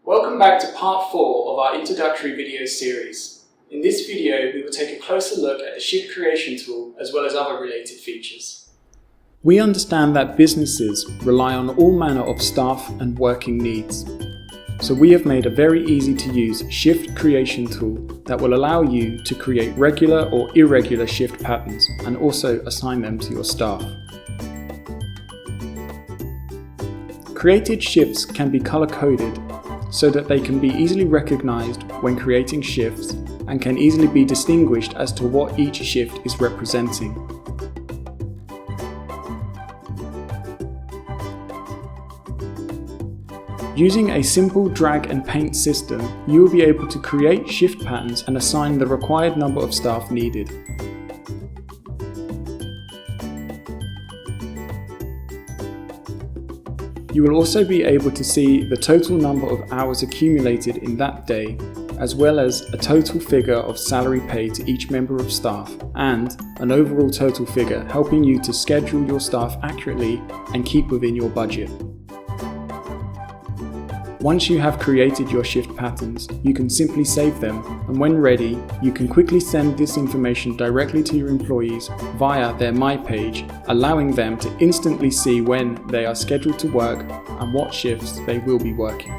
Welcome back to part 4 of our introductory video series. In this video, we will take a closer look at the shift creation tool as well as other related features. We understand that businesses rely on all manner of staff and working needs. So we have made a very easy to use shift creation tool that will allow you to create regular or irregular shift patterns and also assign them to your staff. Created shifts can be color-coded so that they can be easily recognized when creating shifts and can easily be distinguished as to what each shift is representing. Using a simple drag and paint system, you will be able to create shift patterns and assign the required number of staff needed. You will also be able to see the total number of hours accumulated in that day, as well as a total figure of salary paid to each member of staff and an overall total figure, helping you to schedule your staff accurately and keep within your budget. Once you have created your shift patterns, you can simply save them, and when ready, you can quickly send this information directly to your employees via their My page, allowing them to instantly see when they are scheduled to work and what shifts they will be working.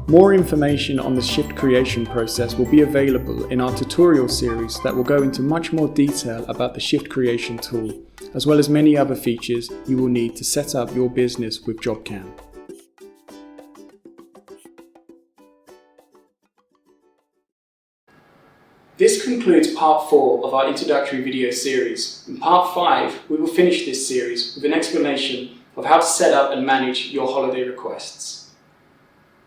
More information on the shift creation process will be available in our tutorial series that will go into much more detail about the shift creation tool, as well as many other features you will need to set up your business with Jobcan. This concludes part 4 of our introductory video series. In part 5, we will finish this series with an explanation of how to set up and manage your holiday requests.